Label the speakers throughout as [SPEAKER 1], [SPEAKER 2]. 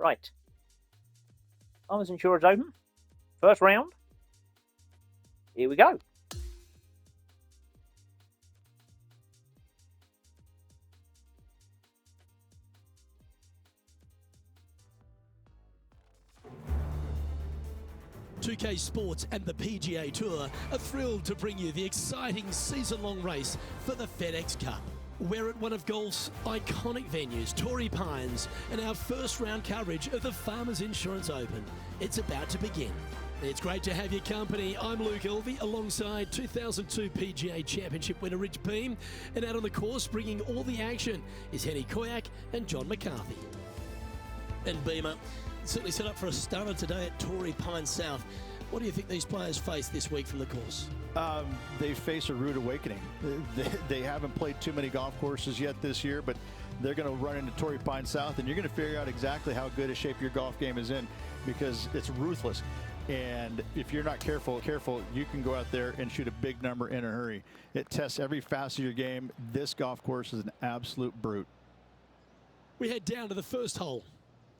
[SPEAKER 1] Right. Farmers Insurance Open. First round. Here we go.
[SPEAKER 2] .2K Sports and the PGA Tour are thrilled to bring you the exciting season-long race for the FedEx Cup. We're at one of golf's iconic venues, Torrey Pines, and our first round coverage of the Farmers Insurance Open. It's about to begin. It's great to have your company. I'm Luke Elvey alongside 2002 PGA Championship winner Rich Beam, and out on the course bringing all the action is Henny Koyak and John McCarthy. And Beamer, certainly set up for a stunner today at Torrey Pines South. What do you think these players face this week from the course?
[SPEAKER 3] They face a rude awakening. They haven't played too many golf courses yet this year, but they're going to run into Torrey Pines South, and you're going to figure out exactly how good a shape your golf game is in, because it's ruthless. And if you're not careful, you can go out there and shoot a big number in a hurry. It tests every facet of your game. This golf course is an absolute brute.
[SPEAKER 2] We head down to the first hole.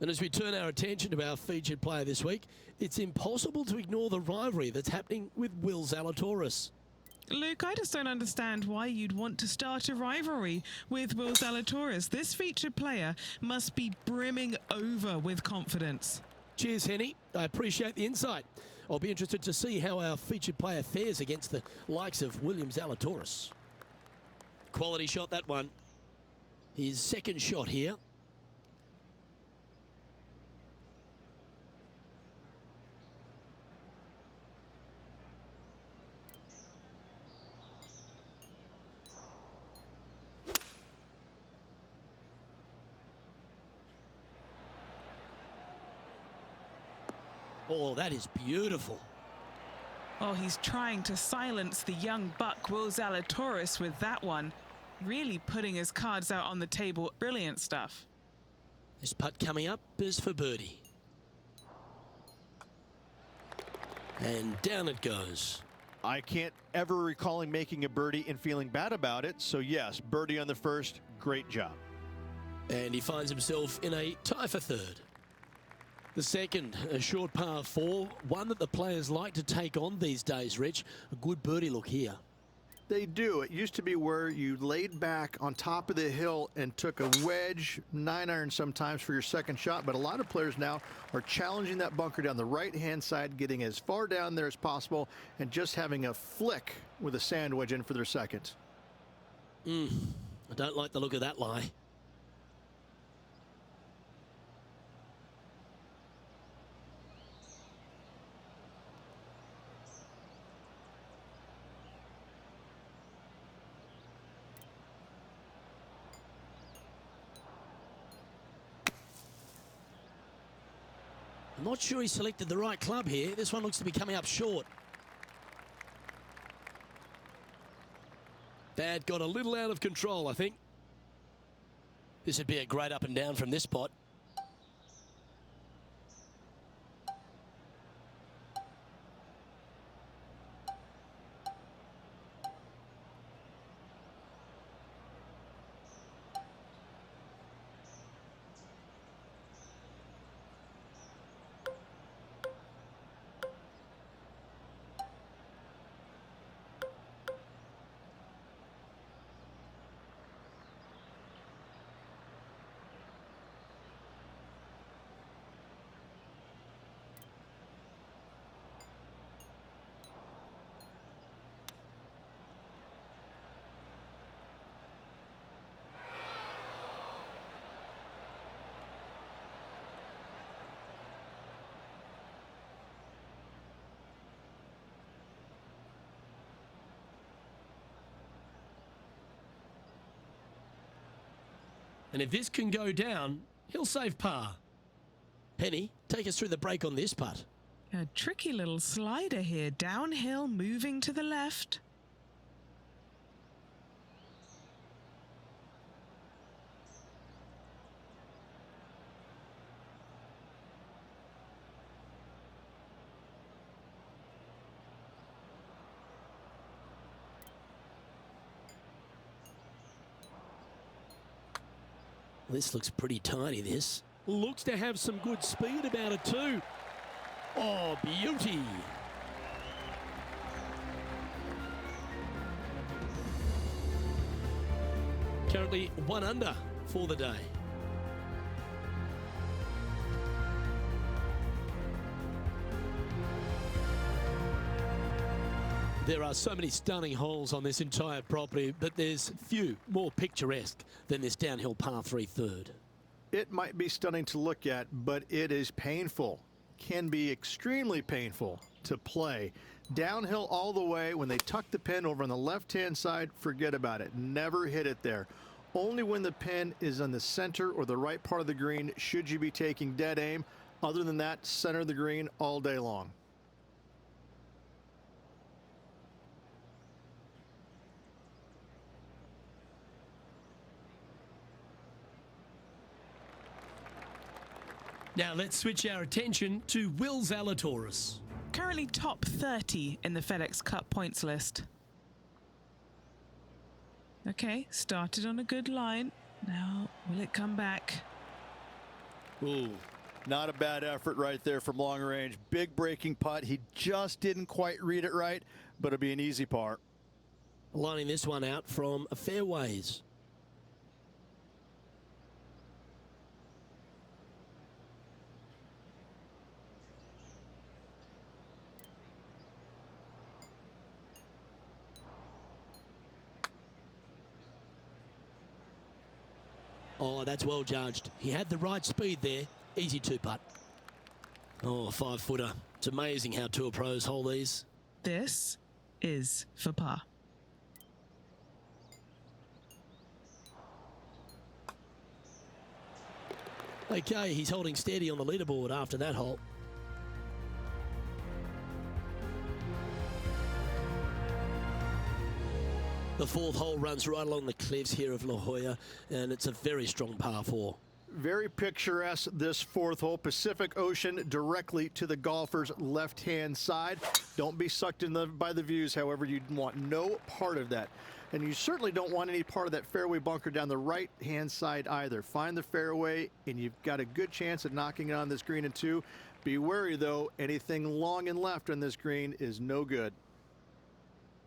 [SPEAKER 2] And as we turn our attention to our featured player this week, it's impossible to ignore the rivalry that's happening with Will Zalatoris.
[SPEAKER 4] Luke, I just don't understand why you'd want to start a rivalry with Will Zalatoris. This featured player must be brimming over with confidence.
[SPEAKER 2] Cheers, Henny. I appreciate the insight. I'll be interested to see how our featured player fares against the likes of William Zalatoris. Quality shot, that one. His second shot here. Oh, that is beautiful.
[SPEAKER 4] Oh, he's trying to silence the young buck Will Zalatoris with that one. Really putting his cards out on the table. Brilliant stuff.
[SPEAKER 2] This putt coming up is for birdie. And down it goes.
[SPEAKER 3] I can't ever recall him making a birdie and feeling bad about it. So yes, birdie on the first, great job.
[SPEAKER 2] And he finds himself in a tie for third. The second, a short par 4, one that the players like to take on these days, Rich. A good birdie look here.
[SPEAKER 3] They do. It used to be where you laid back on top of the hill and took a wedge, 9-iron sometimes for your second shot, but a lot of players now are challenging that bunker down the right-hand side, getting as far down there as possible, and just having a flick with a sand wedge in for their second.
[SPEAKER 2] I don't like the look of that lie. I'm not sure he selected the right club here. This one looks to be coming up short. That got a little out of control, I think. This would be a great up and down from this spot. And if this can go down, he'll save par. Henny, take us through the break on this putt.
[SPEAKER 4] A tricky little slider here. Downhill, moving to the left.
[SPEAKER 2] This looks pretty tiny, this. Looks to have some good speed about it too. Oh, beauty. Currently 1 under for the day. There are so many stunning holes on this entire property, but there's few more picturesque than this downhill par 3 third.
[SPEAKER 3] It might be stunning to look at, but it is painful. Can be extremely painful to play. Downhill all the way. When they tuck the pin over on the left-hand side, forget about it. Never hit it there. Only when the pin is on the center or the right part of the green should you be taking dead aim. Other than that, center of the green all day long.
[SPEAKER 2] Now let's switch our attention to Will Zalatoris.
[SPEAKER 4] Currently top 30 in the FedEx Cup points list. Okay, started on a good line. Now, will it come back?
[SPEAKER 3] Ooh, not a bad effort right there from long range. Big breaking putt. He just didn't quite read it right, but it'll be an easy par.
[SPEAKER 2] Lining this one out from fairways. Oh, that's well judged. He had the right speed there. Easy 2-putt. Oh, 5-footer. It's amazing how tour pros hold these.
[SPEAKER 4] This is for par.
[SPEAKER 2] Okay, he's holding steady on the leaderboard after that hole. The 4th hole runs right along the cliffs here of La Jolla, and it's a very strong par 4.
[SPEAKER 3] Very picturesque, this 4th hole. Pacific Ocean directly to the golfer's left-hand side. Don't be sucked in by the views, however. You want no part of that. And you certainly don't want any part of that fairway bunker down the right-hand side either. Find the fairway, and you've got a good chance of knocking it on this green in 2. Be wary, though. Anything long and left on this green is no good.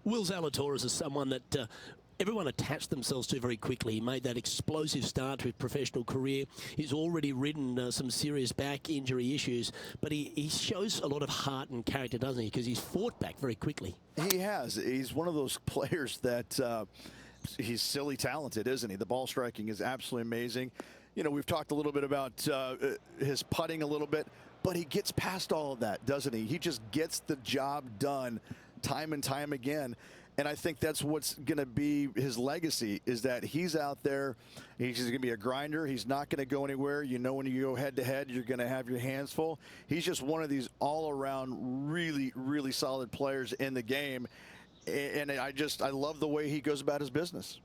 [SPEAKER 2] Will Zalatoris is someone that everyone attached themselves to very quickly. He made that explosive start to his professional career. He's already ridden some serious back injury issues, but he shows a lot of heart and character, doesn't he? Because he's fought back very quickly.
[SPEAKER 3] He has. He's one of those players that he's silly talented, isn't he? The ball striking is absolutely amazing. You know, we've talked a little bit about his putting a little bit, but he gets past all of that, doesn't he? He just gets the job done time and time again. And I think that's what's going to be his legacy, is that he's out there. He's going to be a grinder. He's not going to go anywhere. You know, when you go head to head, you're going to have your hands full. He's just one of these all around really, really solid players in the game. And I love the way he goes about his business.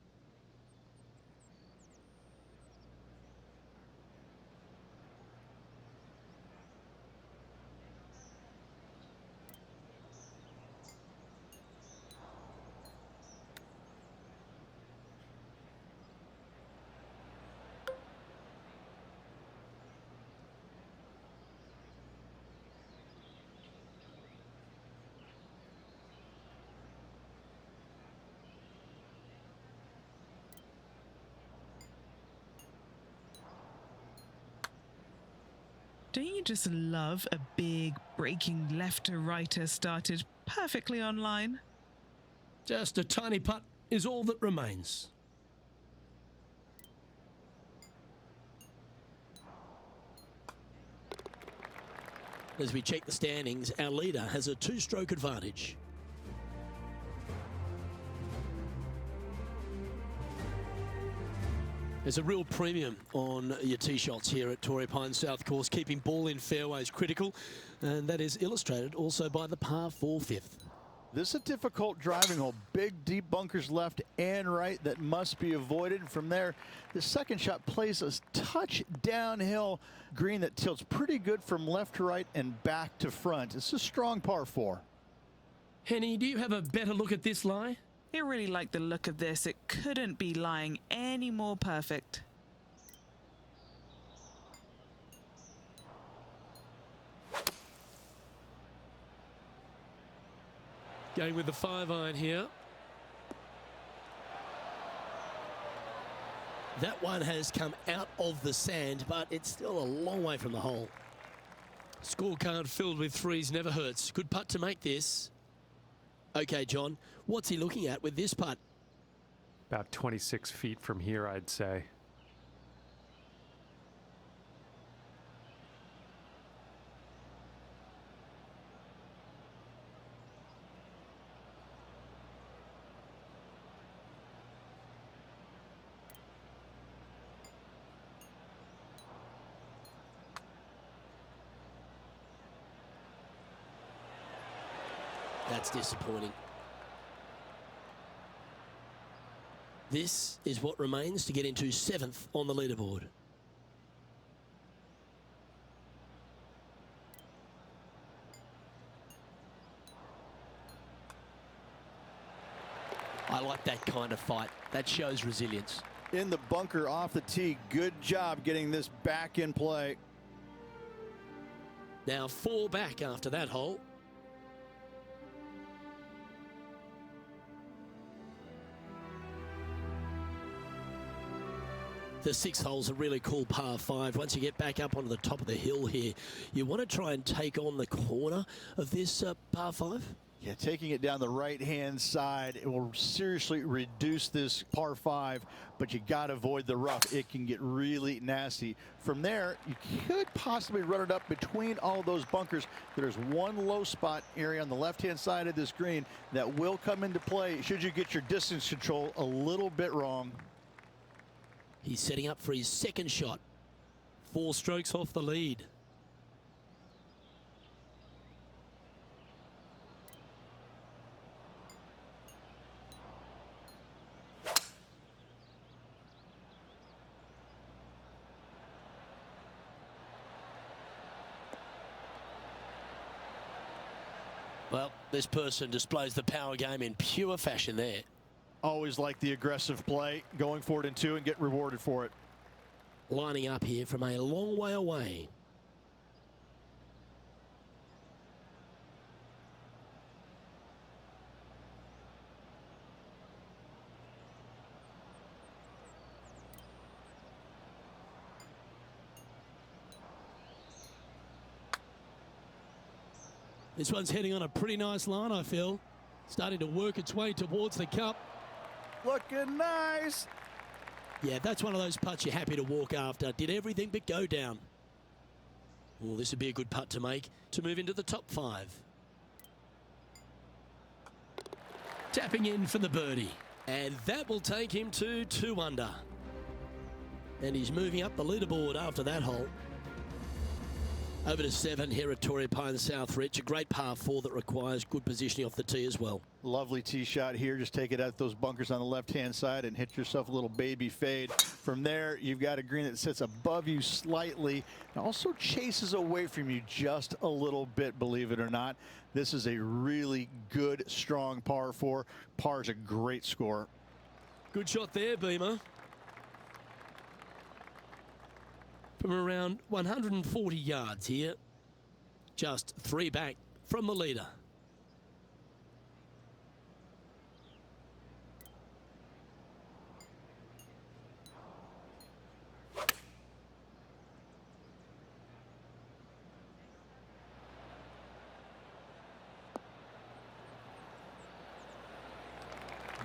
[SPEAKER 4] Don't you just love a big breaking left to righter started perfectly on line?
[SPEAKER 2] Just a tiny putt is all that remains. As we check the standings, our leader has a 2-stroke advantage. There's a real premium on your tee shots here at Torrey Pines South Course, keeping ball in fairways critical, and that is illustrated also by the par 4 fifth.
[SPEAKER 3] This is a difficult driving hole. Big, deep bunkers left and right that must be avoided. From there, the second shot plays a touch downhill green that tilts pretty good from left to right and back to front. It's a strong par 4.
[SPEAKER 2] Henny, do you have a better look at this lie?
[SPEAKER 4] I really like the look of this. It couldn't be lying any more perfect.
[SPEAKER 2] Going with the 5-iron here. That one has come out of the sand, but it's still a long way from the hole. Scorecard filled with threes never hurts. Good putt to make this. Okay, John, what's he looking at with this putt?
[SPEAKER 5] About 26 feet from here, I'd say.
[SPEAKER 2] That's disappointing. This is what remains to get into 7th on the leaderboard. I like that kind of fight. That shows resilience.
[SPEAKER 3] In the bunker off the tee. Good job getting this back in play.
[SPEAKER 2] Now 4 back after that hole. The 6th hole's a really cool par 5. Once you get back up onto the top of the hill here, you want to try and take on the corner of this par 5.
[SPEAKER 3] Yeah, taking it down the right-hand side, it will seriously reduce this par 5, but you got to avoid the rough. It can get really nasty. From there, you could possibly run it up between all those bunkers. There's one low spot area on the left-hand side of this green that will come into play should you get your distance control a little bit wrong.
[SPEAKER 2] He's setting up for his 2nd shot. 4 strokes off the lead. Well, this person displays the power game in pure fashion there.
[SPEAKER 3] Always like the aggressive play, going for it in 2 and get rewarded for it.
[SPEAKER 2] Lining up here from a long way away. This one's heading on a pretty nice line, I feel. Starting to work its way towards the cup.
[SPEAKER 3] Looking nice.
[SPEAKER 2] Yeah, that's one of those putts you're happy to walk after. Did everything but go down. Oh, this would be a good putt to make to move into the top 5. Tapping in for the birdie. And that will take him to 2 under. And he's moving up the leaderboard after that hole. Over to 7 here at Torrey Pines South Ridge. A great par 4 that requires good positioning off the tee as well.
[SPEAKER 3] Lovely tee shot here. Just take it out those bunkers on the left-hand side and hit yourself a little baby fade. From there, you've got a green that sits above you slightly and also chases away from you just a little bit, believe it or not. This is a really good, strong par 4. Par's a great score.
[SPEAKER 2] Good shot there, Beamer. From around 140 yards here. Just 3 back from the leader.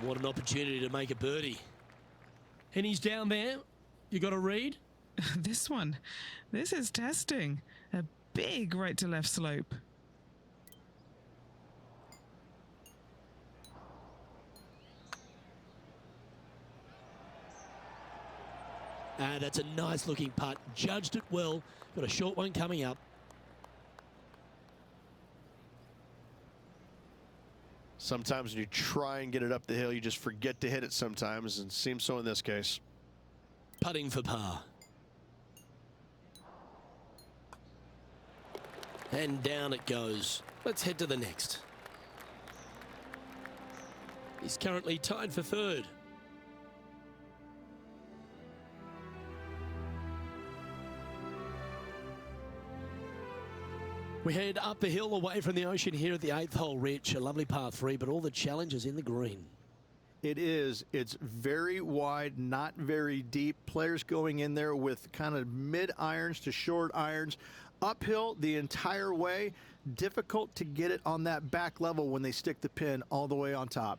[SPEAKER 2] What an opportunity to make a birdie. And he's down there. You got a read?
[SPEAKER 4] This one. This is testing. A big right to left slope.
[SPEAKER 2] That's a nice looking putt. Judged it well. Got a short one coming up.
[SPEAKER 6] Sometimes when you try and get it up the hill, you just forget to hit it sometimes, and seems so in this case.
[SPEAKER 2] Putting for par. And down it goes. Let's head to the next. He's currently tied for 3rd. We head up the hill away from the ocean here at the 8th hole, Rich. A lovely par 3, but all the challenges in the green.
[SPEAKER 3] It is. It's very wide, not very deep. Players going in there with kind of mid irons to short irons. Uphill the entire way. Difficult to get it on that back level when they stick the pin all the way on top.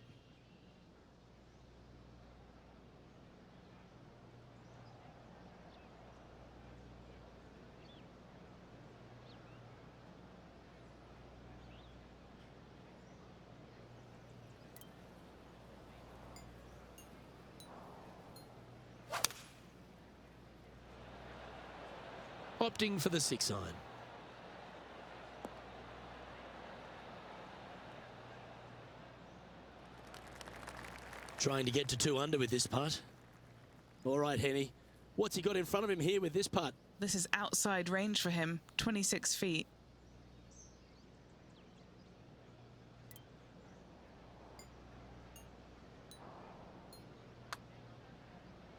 [SPEAKER 2] Opting for the 6 iron. Trying to get to 2 under with this putt. All right, Henny. What's he got in front of him here with this putt?
[SPEAKER 4] This is outside range for him, 26 feet.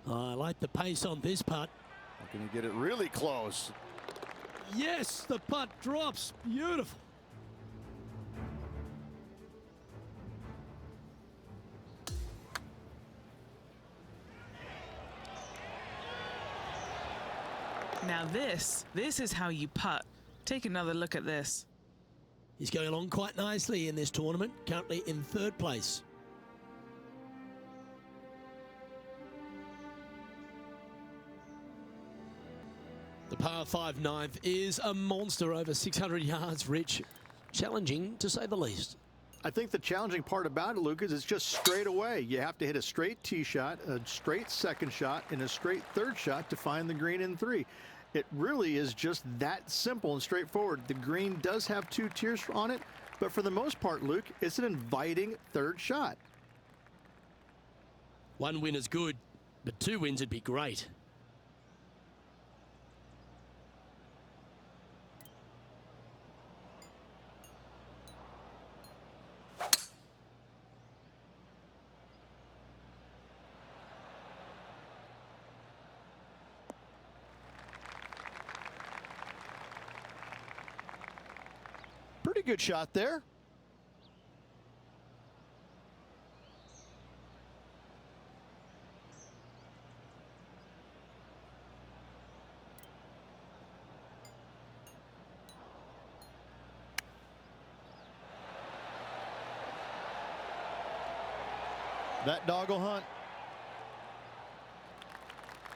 [SPEAKER 2] I like the pace on this putt.
[SPEAKER 3] Can you get it really close?
[SPEAKER 2] Yes, the putt drops. Beautiful.
[SPEAKER 4] Now this is how you putt. Take another look at this.
[SPEAKER 2] He's going along quite nicely in this tournament, currently in 3rd place. The par 5 9th is a monster over 600 yards, Rich. Challenging, to say the least.
[SPEAKER 3] I think the challenging part about it, Luke, is it's just straight away. You have to hit a straight tee shot, a straight second shot, and a straight third shot to find the green in 3. It really is just that simple and straightforward. The green does have 2 tiers on it, but for the most part, Luke, it's an inviting third shot.
[SPEAKER 2] 1 win is good, but 2 wins would be great.
[SPEAKER 3] Pretty good shot there. That dog will hunt.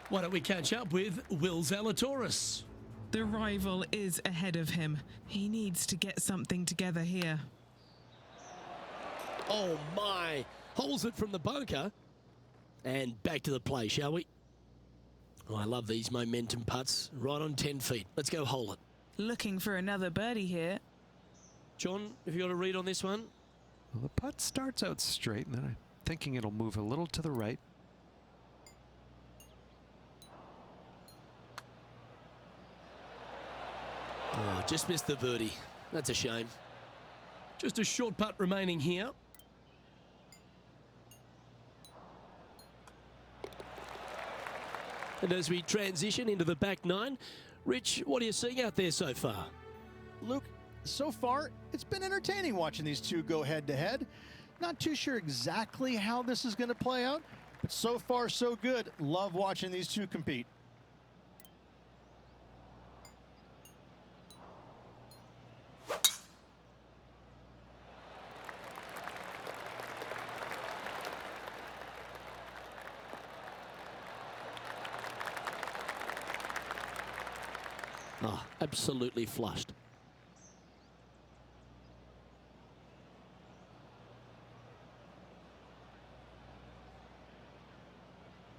[SPEAKER 2] Why don't we catch up with Will Zalatoris?
[SPEAKER 4] The rival is ahead of him. He needs to get something together here.
[SPEAKER 2] Oh my! Holds it from the bunker. And back to the play, shall we? Oh, I love these momentum putts. Right on 10 feet. Let's go hole it.
[SPEAKER 4] Looking for another birdie here.
[SPEAKER 2] John, have you got a read on this one?
[SPEAKER 5] Well, the putt starts out straight, and then I'm thinking it'll move a little to the right.
[SPEAKER 2] Oh, just missed the birdie. That's a shame. Just a short putt remaining here. And as we transition into the back 9, Rich, what are you seeing out there so far?
[SPEAKER 3] Luke, so far, it's been entertaining watching these two go head-to-head. Not too sure exactly how this is going to play out, but so far, so good. Love watching these two compete.
[SPEAKER 2] Oh, absolutely flushed.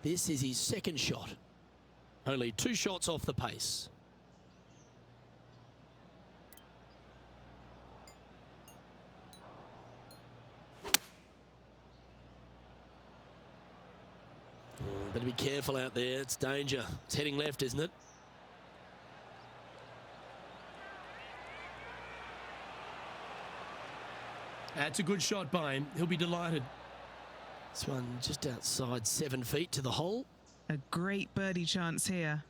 [SPEAKER 2] This is his second shot. Only 2 shots off the pace. Oh, better be careful out there. It's danger. It's heading left, isn't it? That's a good shot by him. He'll be delighted. This one just outside 7 feet to the hole.
[SPEAKER 4] A great birdie chance here.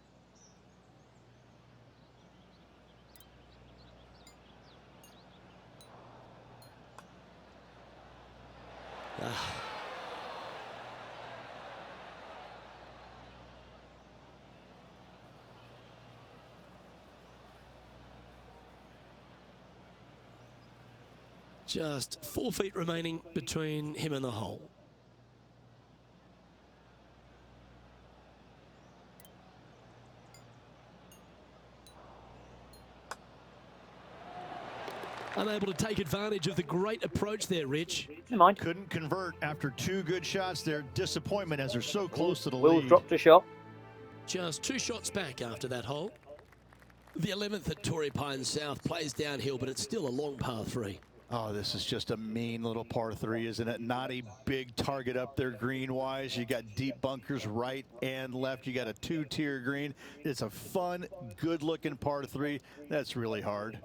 [SPEAKER 2] Just 4 feet remaining between him and the hole. Unable to take advantage of the great approach there, Rich.
[SPEAKER 1] Never mind.
[SPEAKER 3] Couldn't convert after 2 good shots there. Disappointment as they're so close to the
[SPEAKER 1] Will
[SPEAKER 3] lead.
[SPEAKER 1] dropped a shot.
[SPEAKER 2] Just 2 shots back after that hole. The 11th at Torrey Pines South plays downhill, but it's still a long par 3.
[SPEAKER 3] Oh, this is just a mean little par 3, isn't it? Not a big target up there green-wise. You got deep bunkers right and left. You got a 2-tier green. It's a fun, good-looking par 3. That's really hard.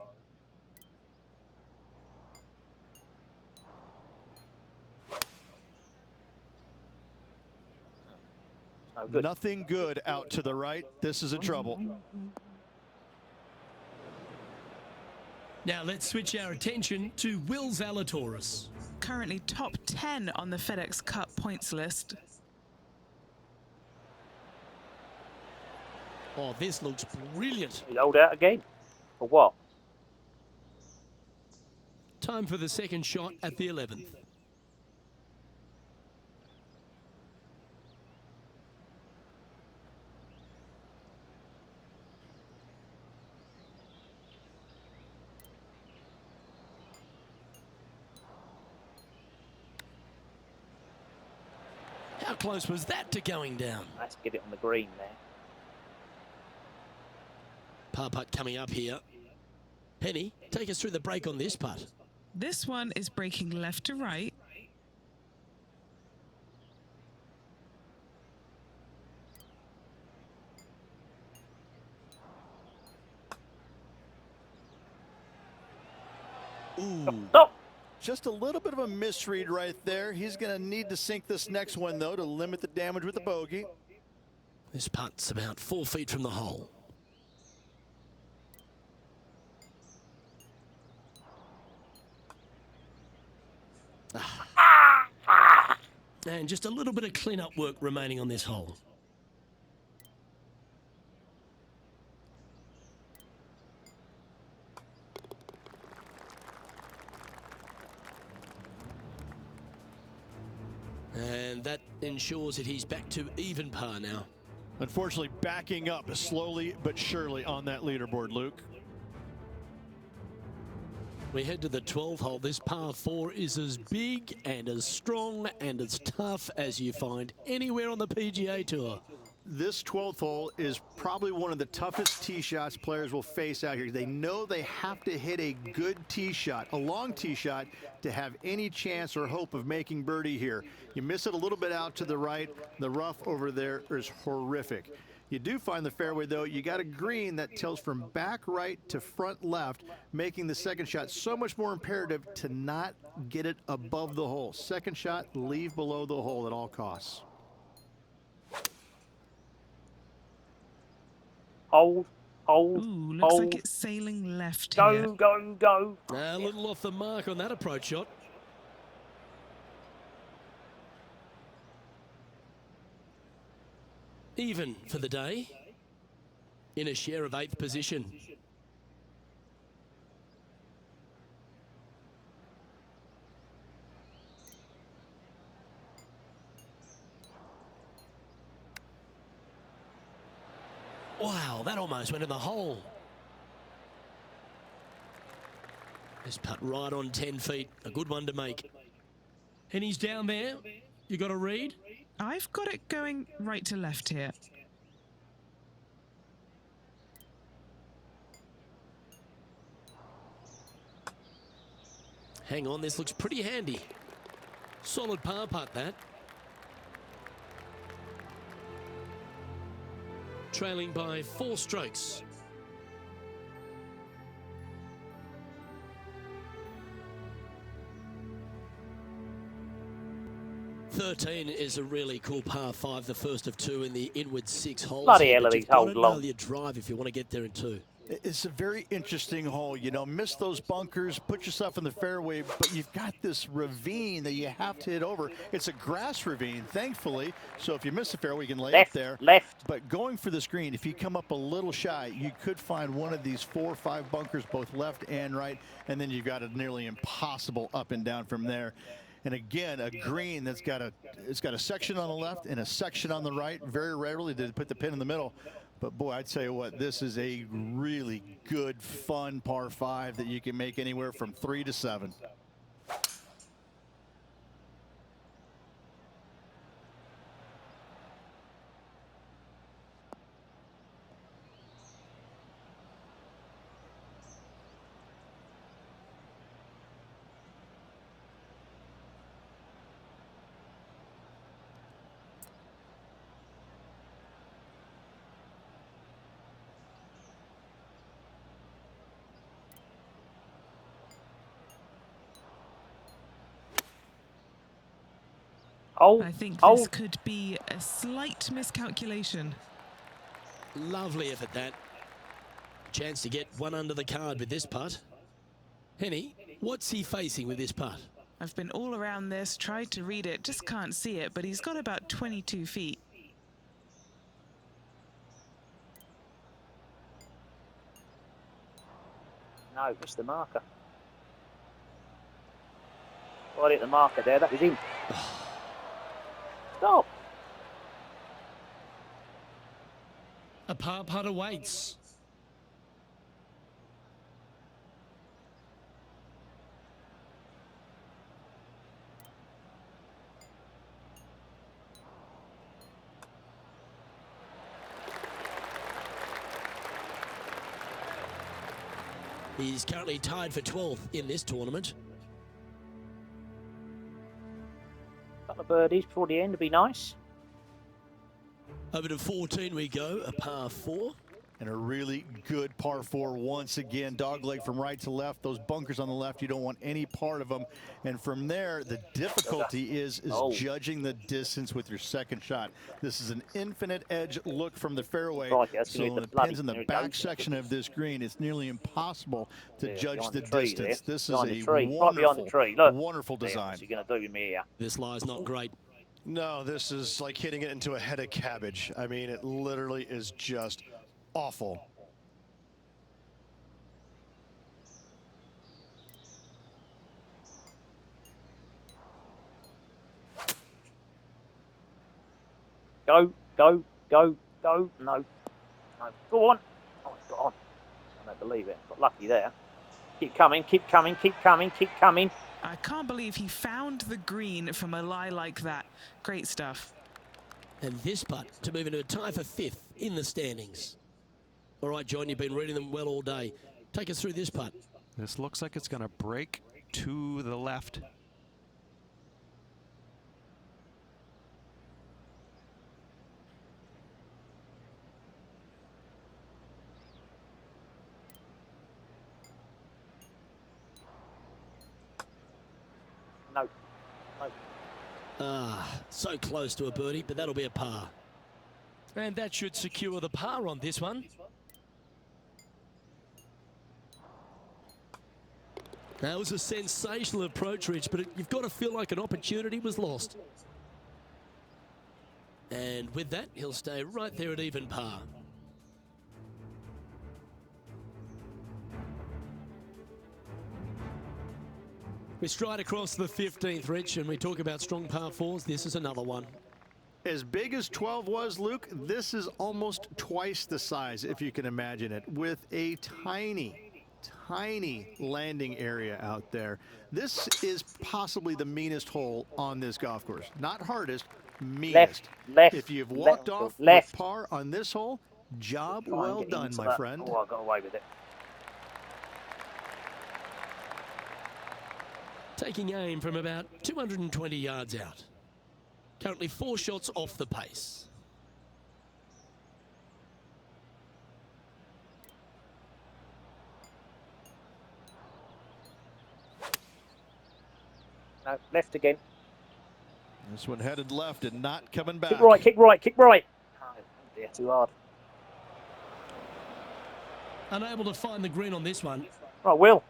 [SPEAKER 1] Oh, good.
[SPEAKER 3] Nothing good out to the right. This is a trouble.
[SPEAKER 2] Now let's switch our attention to Will Zalatoris.
[SPEAKER 4] Currently top 10 on the FedEx Cup points list.
[SPEAKER 2] Oh, this looks brilliant.
[SPEAKER 1] He's hold out again. For what?
[SPEAKER 2] Time for the second shot at the 11th. How close was that to going down?
[SPEAKER 1] Let's get it on the green there.
[SPEAKER 2] Par putt coming up here. Penny, take us through the break on this putt.
[SPEAKER 4] This one is breaking left to right.
[SPEAKER 2] Ooh.
[SPEAKER 1] Stop!
[SPEAKER 3] Just a little bit of a misread right there. He's going to need to sink this next one, though, to limit the damage with the bogey.
[SPEAKER 2] This putt's about 4 feet from the hole. And just a little bit of clean-up work remaining on this hole. And that ensures that he's back to even par now.
[SPEAKER 3] Unfortunately, backing up slowly but surely on that leaderboard, Luke.
[SPEAKER 2] We head to the 12th hole. This par 4 is as big and as strong and as tough as you find anywhere on the PGA Tour.
[SPEAKER 3] This 12th hole is probably one of the toughest tee shots players will face out here. They know they have to hit a good tee shot, a long tee shot, to have any chance or hope of making birdie here. You miss it a little bit out to the right. The rough over there is horrific. You do find the fairway, though. You got a green that tilts from back right to front left, making the second shot so much more imperative to not get it above the hole. Second shot, leave below the hole at all costs.
[SPEAKER 1] Hold, hold,
[SPEAKER 4] Ooh, looks
[SPEAKER 1] hold.
[SPEAKER 4] like it's sailing left
[SPEAKER 1] Go,
[SPEAKER 4] here.
[SPEAKER 1] go, go.
[SPEAKER 2] A little off the mark on that approach shot. Even for the day, in a share of 8th position. Wow, that almost went in the hole. This putt right on 10 feet, a good one to make. And he's down there. You got a read?
[SPEAKER 4] I've got it going right to left here.
[SPEAKER 2] Hang on, this looks pretty handy. Solid par putt, that. Trailing by 4 strokes. "13 is a really cool par 5, the first of 2 in the inward 6 holes.
[SPEAKER 1] Bloody
[SPEAKER 2] here,
[SPEAKER 1] hell
[SPEAKER 2] but
[SPEAKER 1] are
[SPEAKER 2] you've
[SPEAKER 1] these
[SPEAKER 2] got
[SPEAKER 1] holes
[SPEAKER 2] to know
[SPEAKER 1] long.
[SPEAKER 2] your drive if you want to get there in 2.
[SPEAKER 3] It's a very interesting hole. You know, miss those bunkers, put yourself in the fairway, but you've got this ravine that you have to hit over. It's a grass ravine, thankfully, so if you miss the fairway, you can lay up there.
[SPEAKER 1] Left.
[SPEAKER 3] But going for the screen, if you come up a little shy, you could find one of these 4 or 5 bunkers, both left and right, and then you've got a nearly impossible up and down from there. And again, a green that's got a section on the left and a section on the right. Very rarely did they put the pin in the middle. But boy, I'd tell you what, this is a really good, fun par 5 that you can make anywhere from 3 to 7.
[SPEAKER 1] Oh,
[SPEAKER 4] I think
[SPEAKER 1] oh.
[SPEAKER 4] this could be a slight miscalculation.
[SPEAKER 2] Lovely effort, that. Chance to get one under the card with this putt. Henny, what's he facing with this putt?
[SPEAKER 4] I've been all around this, tried to read it, just can't see it, but he's got about 22 feet.
[SPEAKER 1] No, missed the marker. Right at the marker there, that was him. Stop.
[SPEAKER 2] A par putt awaits. He's currently tied for 12th in this tournament.
[SPEAKER 1] Couple of birdies before the end would be nice.
[SPEAKER 2] Over to 14 we go, a par 4.
[SPEAKER 3] And a really good par 4 once again. Dogleg from right to left. Those bunkers on the left, you don't want any part of them. And from there, the difficulty is judging the distance with your second shot. This is an infinite edge look from the fairway. So when the pin's in the back section of this green, it's nearly impossible to judge the distance. This is a wonderful design.
[SPEAKER 1] What's he going to do with me here?
[SPEAKER 2] This lie's not great.
[SPEAKER 6] No, this is like hitting it into a head of cabbage. I mean, it literally is just awful.
[SPEAKER 1] Go, go, go, go. No. No. Go on. Oh, it's got on. I don't believe it. Got lucky there. Keep coming, keep coming, keep coming, keep coming.
[SPEAKER 4] I can't believe he found the green from a lie like that. Great stuff.
[SPEAKER 2] And this putt to move into a tie for 5th in the standings. All right, John, you've been reading them well all day. Take us through this putt.
[SPEAKER 5] This looks like it's going to break to the left.
[SPEAKER 1] No. No.
[SPEAKER 2] Ah, so close to a birdie, but that'll be a par. And that should secure the par on this one. That was a sensational approach, Rich, but you've got to feel like an opportunity was lost. And with that, he'll stay right there at even par. We stride across the 15th, Rich, and we talk about strong par 4s. This is another one.
[SPEAKER 3] As big as 12 was, Luke, this is almost twice the size, if you can imagine it, with a tiny landing area out there. This is possibly the meanest hole on this golf course. Not hardest, meanest.
[SPEAKER 1] Left.
[SPEAKER 3] If you've walked off with par on this hole, job well done, my friend.
[SPEAKER 1] Oh, I got away with it.
[SPEAKER 2] Taking aim from about 220 yards out. Currently 4 shots off the pace.
[SPEAKER 1] No, left again.
[SPEAKER 3] This one headed left and not coming back.
[SPEAKER 1] Kick right, kick right, kick right. Oh dear, too hard.
[SPEAKER 2] Unable to find the green on this one.
[SPEAKER 1] Right, Will.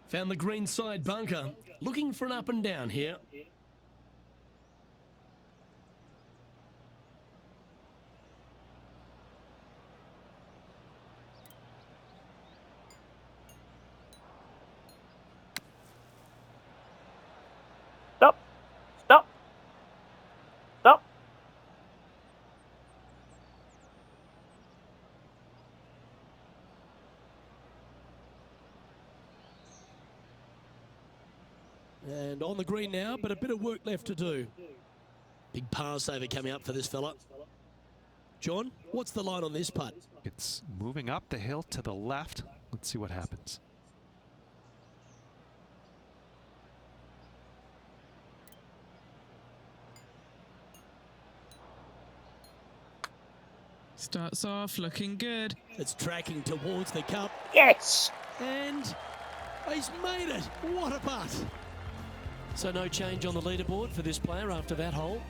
[SPEAKER 2] Found the green side bunker. Looking for an up and down here.
[SPEAKER 1] Stop. Stop. Stop.
[SPEAKER 2] And on the green now, but a bit of work left to do. Big par saver coming up for this fella. John, what's the line on this putt?
[SPEAKER 5] It's moving up the hill to the left. Let's see what happens.
[SPEAKER 4] Starts off looking good.
[SPEAKER 2] It's tracking towards the cup.
[SPEAKER 1] Yes.
[SPEAKER 2] And he's made it. What a putt. So no change on the leaderboard for this player after that hole.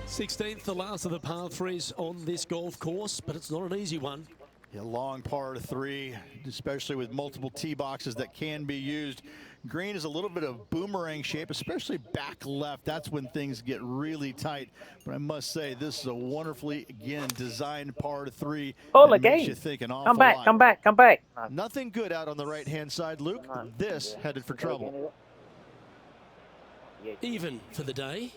[SPEAKER 2] Sixteenth, the last of the par threes on this golf course, but it's not an easy one.
[SPEAKER 3] A long par three, especially with multiple tee boxes that can be used. Green is a little bit of boomerang shape, especially back left. That's when things get really tight. But I must say, this is a wonderfully, again, designed par three.
[SPEAKER 1] Pull
[SPEAKER 3] that makes
[SPEAKER 1] again.
[SPEAKER 3] you think an awful
[SPEAKER 1] Come back,
[SPEAKER 3] lot.
[SPEAKER 1] come back, come back. No.
[SPEAKER 3] Nothing good out on the right-hand side, Luke.
[SPEAKER 1] No.
[SPEAKER 3] This headed for trouble.
[SPEAKER 1] Yeah.
[SPEAKER 2] Even for the day.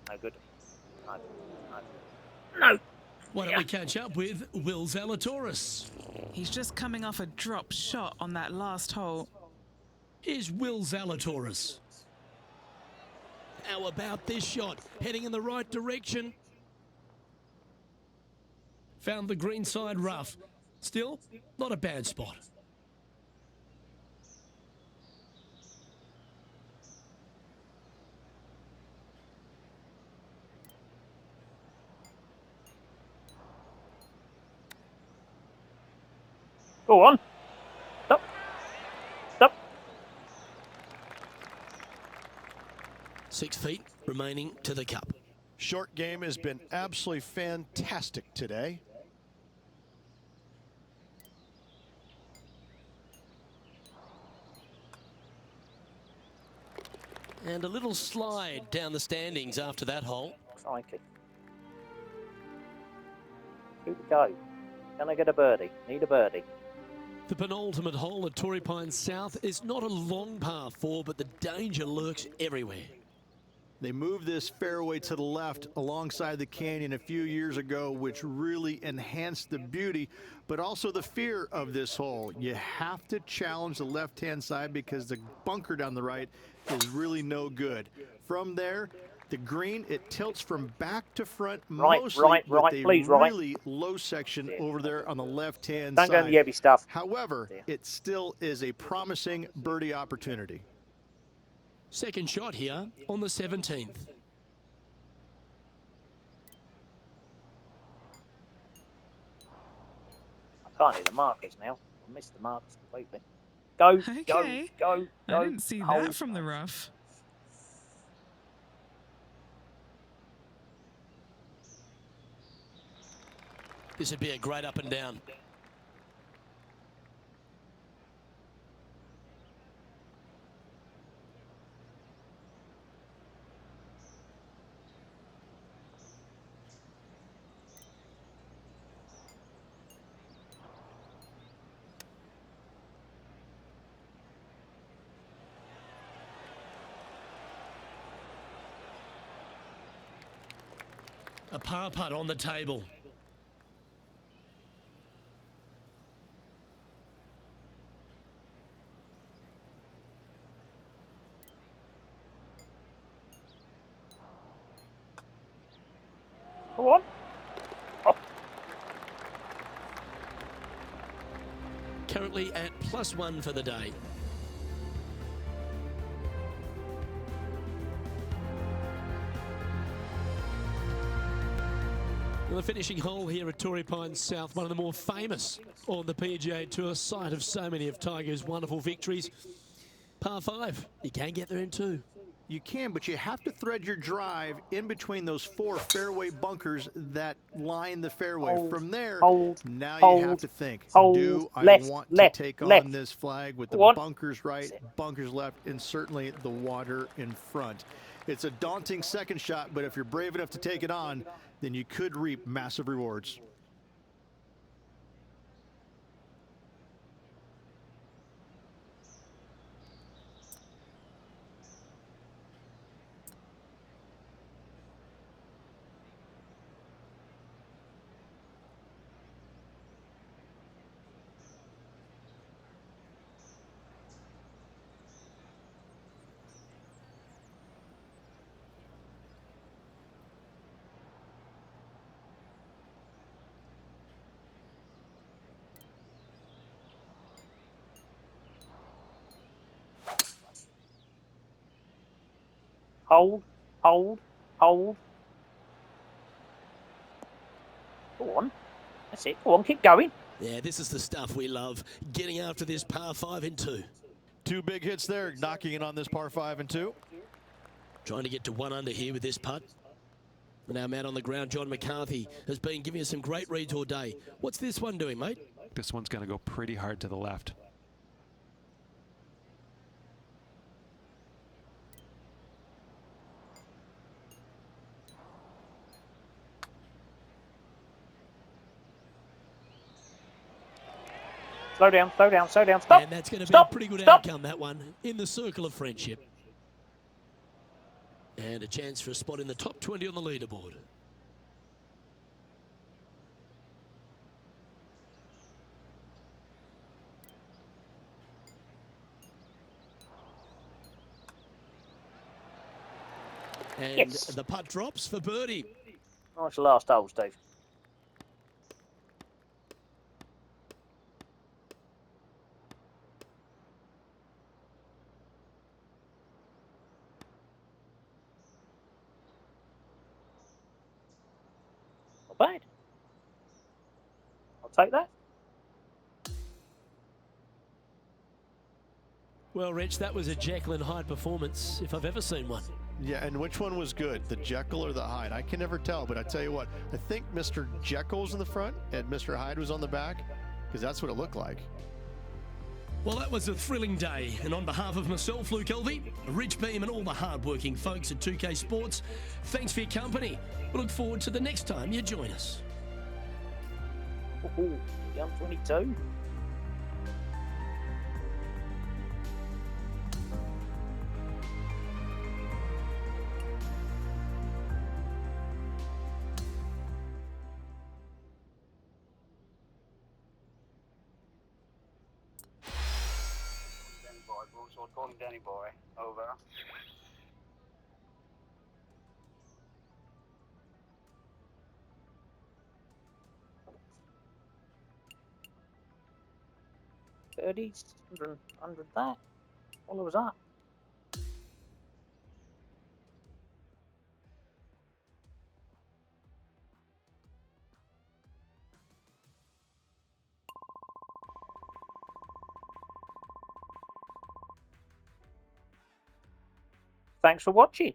[SPEAKER 1] No good. No. No. No.
[SPEAKER 2] Why don't we catch up with Will Zalatoris?
[SPEAKER 4] He's just coming off a drop shot on that last hole.
[SPEAKER 2] Here's Will Zalatoris. How about this shot? Heading in the right direction. Found the green side rough. Still, not a bad spot.
[SPEAKER 1] Go on. Stop. Stop.
[SPEAKER 2] 6 feet remaining to the cup.
[SPEAKER 6] Short game has been absolutely fantastic today.
[SPEAKER 2] And a little slide down the standings after that hole.
[SPEAKER 1] Crikey. Two to go. Can I get a birdie? Need a birdie.
[SPEAKER 2] The penultimate hole at Torrey Pines South is not a long par 4, but the danger lurks everywhere.
[SPEAKER 3] They moved this fairway to the left alongside the canyon a few years ago, which really enhanced the beauty, but also the fear of this hole. You have to challenge the left-hand side because the bunker down the right is really no good. From there, the green, it tilts from back to front, mostly with a really low section over there on the left-hand side.
[SPEAKER 1] Don't go in the heavy stuff.
[SPEAKER 3] However, it still is a promising birdie opportunity.
[SPEAKER 2] Second shot here on the 17th.
[SPEAKER 1] I can't hit the markers now. I missed the markers completely. Go,
[SPEAKER 4] Okay.
[SPEAKER 1] go.
[SPEAKER 4] I didn't see
[SPEAKER 1] Hold.
[SPEAKER 4] that from the rough.
[SPEAKER 2] This would be a great up and down. A par putt on the table.
[SPEAKER 1] Go on. Oh,
[SPEAKER 2] Currently at +1 for the day. Well, the finishing hole here at Torrey Pines South, one of the more famous on the PGA Tour, site of so many of Tiger's wonderful victories. Par 5, you can get there in 2.
[SPEAKER 3] You can, but you have to thread your drive in between those 4 fairway bunkers that line the fairway.
[SPEAKER 1] Hold,
[SPEAKER 3] From there,
[SPEAKER 1] hold,
[SPEAKER 3] now
[SPEAKER 1] hold,
[SPEAKER 3] you have to think,
[SPEAKER 1] hold,
[SPEAKER 3] do I
[SPEAKER 1] left,
[SPEAKER 3] want
[SPEAKER 1] left,
[SPEAKER 3] to take
[SPEAKER 1] left.
[SPEAKER 3] on this flag with
[SPEAKER 1] Go
[SPEAKER 3] the
[SPEAKER 1] on.
[SPEAKER 3] bunkers right, bunkers left, and certainly the water in front? It's a daunting second shot, but if you're brave enough to take it on, then you could reap massive rewards.
[SPEAKER 1] hold, hold, hold. Go on. That's it. Go on, keep going.
[SPEAKER 2] Yeah, this is the stuff we love, getting after this par 5 in 2.
[SPEAKER 3] 2 big hits there, knocking it on this par 5 and 2.
[SPEAKER 2] Trying to get to 1 under here with this putt. And our man on the ground, John McCarthy, has been giving us some great reads all day. What's this one doing, mate?
[SPEAKER 5] This one's going to go pretty hard to the left.
[SPEAKER 1] Slow down, slow down, slow down. Stop.
[SPEAKER 2] And that's going to be
[SPEAKER 1] Stop.
[SPEAKER 2] a pretty good
[SPEAKER 1] Stop.
[SPEAKER 2] outcome, that one, in the circle of friendship. And a chance for a spot in the top 20 on the leaderboard. And
[SPEAKER 1] Yes.
[SPEAKER 2] the putt drops for birdie.
[SPEAKER 1] Oh, it's the last hole, Steve. Not bad. I'll take that.
[SPEAKER 2] Well, Rich, that was a Jekyll and Hyde performance, if I've ever seen one.
[SPEAKER 6] Yeah, and which one was good, the Jekyll or the Hyde? I can never tell, but I tell you what, I think Mr. Jekyll was in the front and Mr. Hyde was on the back, because that's what it looked like.
[SPEAKER 2] Well, that was a thrilling day, and on behalf of myself, Luke Elvey, Rich Beam, and all the hard-working folks at 2K Sports, thanks for your company. We look forward to the next time you join us.
[SPEAKER 1] Ooh, young 22.
[SPEAKER 7] Calling Danny Boy. Over.
[SPEAKER 1] Birdies, 100 that. What was that? Thanks for watching.